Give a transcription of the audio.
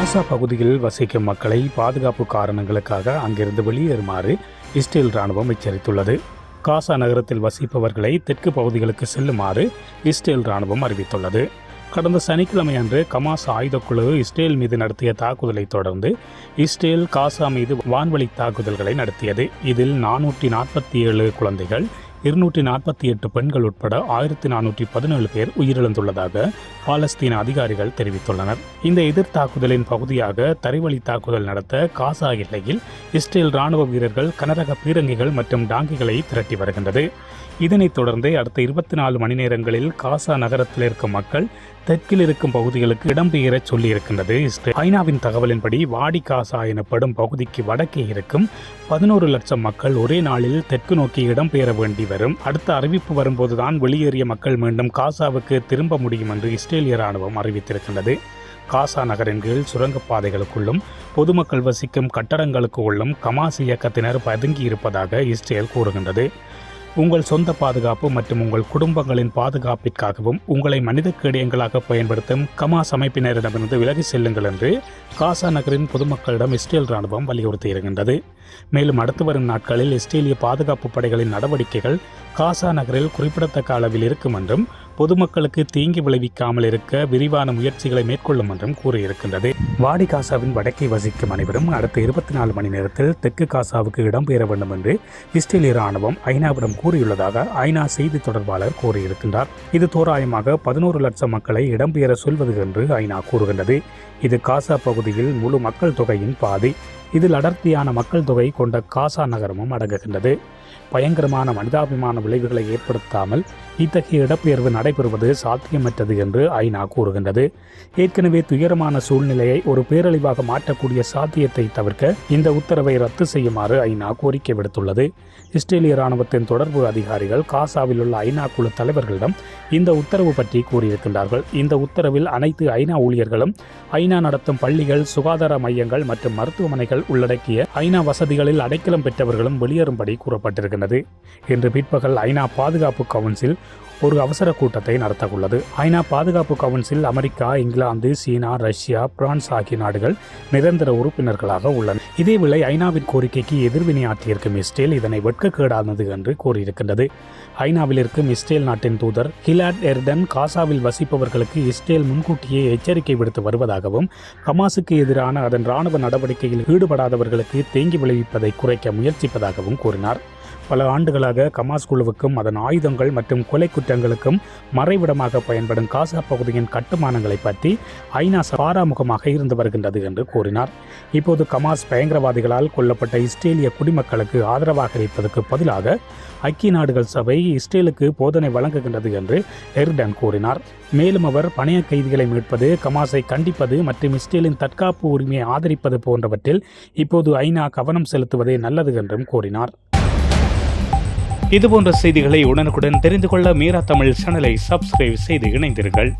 காசா பகுதியில் வசிக்கும் மக்களை பாதுகாப்பு காரணங்களுக்காக அங்கிருந்து வெளியேறுமாறு இஸ்ரேல் இராணுவம் எச்சரித்துள்ளது. காசா நகரத்தில் வசிப்பவர்களை தெற்கு பகுதிகளுக்கு செல்லுமாறு இஸ்ரேல் இராணுவம் அறிவித்துள்ளது. கடந்த சனிக்கிழமை அன்று கமாஸ் ஆயுதக்குழு இஸ்ரேல் மீது நடத்திய தாக்குதலை தொடர்ந்து இஸ்ரேல் காசா மீது வான்வழி தாக்குதல்களை நடத்தியது. இதில் 447 குழந்தைகள், 248 பெண்கள் உட்பட 1417 பேர் உயிரிழந்துள்ளதாக பாலஸ்தீன அதிகாரிகள் தெரிவித்துள்ளனர். இந்த எதிர்த்தாக்குதலின் பகுதியாக தரைவழி தாக்குதல் நடத்த காசா எல்லையில் இஸ்ரேல் ராணுவ வீரர்கள் கனரக பீரங்கிகள் மற்றும் டாங்கிகளை திரட்டி வருகின்றது. இதனைத் தொடர்ந்து அடுத்த 24 மணி நேரங்களில் காசா நகரத்தில் இருக்கும் மக்கள் தெற்கில் இருக்கும் பகுதிகளுக்கு இடம்பெயர சொல்லியிருக்கின்றது இஸ்ரேல். ஐநாவின் தகவலின்படி வாடி காசா எனப்படும் பகுதிக்கு வடக்கே இருக்கும் 11 லட்சம் மக்கள் ஒரே நாளில் தெற்கு நோக்கி இடம்பெயர வேண்டி வரும். அடுத்த அறிவிப்பு வரும்போதுதான் வெளியேறிய மக்கள் மீண்டும் காசாவுக்கு திரும்ப முடியும் என்று இஸ்ரேலிய ராணுவம் அறிவித்திருக்கின்றது. காசா நகரின் கீழ் சுரங்கப்பாதைகளுக்குள்ளும் பொதுமக்கள் வசிக்கும் கட்டடங்களுக்கு உள்ளும் கமாஸ் இயக்கத்தினர் பதுங்கி இருப்பதாக இஸ்ரேல் கூறுகின்றது. உங்கள் சொந்த பாதுகாப்பு மற்றும் உங்கள் குடும்பங்களின் பாதுகாப்பிற்காகவும் உங்களை மனித கேடயங்களாக பயன்படுத்தும் கமாஸ் அமைப்பினரிடமிருந்து விலகி செல்லுங்கள் என்று காசா நகரின் பொதுமக்களிடம் இஸ்ரேல் ராணுவம் வலியுறுத்தியிருக்கின்றது. மேலும் அடுத்து வரும் நாட்களில் இஸ்ரேலிய பாதுகாப்பு படைகளின் நடவடிக்கைகள் காசா நகரில் குறிப்பிடத்தக்க அளவில் இருக்கும் என்றும் பொதுமக்களுக்கு தீங்கி விளைவிக்காமல் இருக்க விரிவான முயற்சிகளை மேற்கொள்ளும் என்றும் கூறியிருக்கின்றது. வாடி காசாவின் வடக்கே வசிக்கும் அனைவரும் அடுத்த 24 மணி நேரத்தில் தெற்கு காசாவுக்கு இடம்பெயர வேண்டும் என்று இஸ்ரேலிய ராணுவம் ஐநாவிடம் கூறியுள்ளதாக ஐநா செய்தி தொடர்பாளர் கூறியிருக்கின்றார். இது தோராயமாக 11 லட்சம் மக்களை இடம்பெயர சொல்வது என்று ஐநா கூறுகின்றது. இது காசா பகுதியில் முழு மக்கள் தொகையின் பாதி. இதில் அடர்த்தியான மக்கள் தொகை கொண்ட காசா நகரமும் அடங்குகின்றது. பயங்கரமான மனிதாபிமான விளைவுகளை ஏற்படுத்தாமல் இத்தகைய இடப்பெயர்வு நடைபெறுவது சாத்தியமற்றது என்று ஐநா கூறுகின்றது. ஏற்கனவே துயரமான சூழ்நிலையை ஒரு பேரழிவாக மாற்றக்கூடிய சாத்தியத்தை தவிர்க்க இந்த உத்தரவை ரத்து செய்யுமாறு ஐநா கோரிக்கை விடுத்துள்ளது. இஸ்ரேலிய ராணுவத்தின் தொடர்பு அதிகாரிகள் காசாவில் உள்ள ஐநா குழு தலைவர்களிடம் இந்த உத்தரவு பற்றி கூறியிருக்கின்றார்கள். இந்த உத்தரவில் அனைத்து ஐநா ஊழியர்களும், ஐநா நடத்தும் பள்ளிகள், சுகாதார மையங்கள் மற்றும் மருத்துவமனைகள் உள்ளடக்கிய ஐநா வசதிகளில் அடைக்கலம் பெற்றவர்களும் வெளியேறும்படி கூறப்பட்டிருக்கிறது. இன்று பிற்பகல் ஐநா பாதுகாப்பு கவுன்சில் ஒரு அவசர கூட்டத்தை நடத்தவுள்ளது. ஐநா பாதுகாப்பு கவுன்சில் அமெரிக்கா, இங்கிலாந்து, சீனா, ரஷ்யா, பிரான்ஸ் ஆகிய நாடுகள் நிரந்தர உறுப்பினர்களாக உள்ளன. இதேவேளை ஐநாவின் கோரிக்கைக்கு எதிர்வினையாற்றியிருக்கும் இஸ்ரேல் இதனை வெட்கக்கேடானது என்று கூறியிருக்கின்றது. ஐநாவில் இருக்கும் இஸ்ரேல் நாட்டின் தூதர் கிலாட் எர்டன் காசாவில் வசிப்பவர்களுக்கு இஸ்ரேல் முன்கூட்டியே எச்சரிக்கை விடுத்து வருவதாகவும், கமாஸுக்கு எதிரான அதன் இராணுவ நடவடிக்கையில் ஈடுபடாதவர்களுக்கு தேங்கி விளைவிப்பதை குறைக்க முயற்சிப்பதாகவும் கூறினார். பல ஆண்டுகளாக கமாஸ் குழுவுக்கும் அதன் ஆயுதங்கள் மற்றும் கொலை குற்றங்களுக்கும் மறைவிடமாக பயன்படும் காசா பகுதியின் கட்டுமானங்களை பற்றி ஐநா பாராமுகமாக இருந்து வருகின்றது என்று கூறினார். இப்போது கமாஸ் பயங்கரவாதிகளால் கொல்லப்பட்ட இஸ்ரேலிய குடிமக்களுக்கு ஆதரவாக இருப்பதற்கு பதிலாக ஐக்கிய நாடுகள் சபை இஸ்ரேலுக்கு போதனை வழங்குகின்றது என்று எர்டன் கூறினார். மேலும் அவர் பணைய கைதிகளை மீட்பது, கமாஸை கண்டிப்பது மற்றும் இஸ்ரேலின் தற்காப்பு உரிமையை ஆதரிப்பது போன்றவற்றில் இப்போது ஐநா கவனம் செலுத்துவதே நல்லது என்றும் கூறினார். இதுபோன்ற செய்திகளை உடனுக்குடன் தெரிந்து கொள்ள மீரா தமிழ் சேனலை சப்ஸ்கிரைப் செய்து இணைந்தீர்கள்.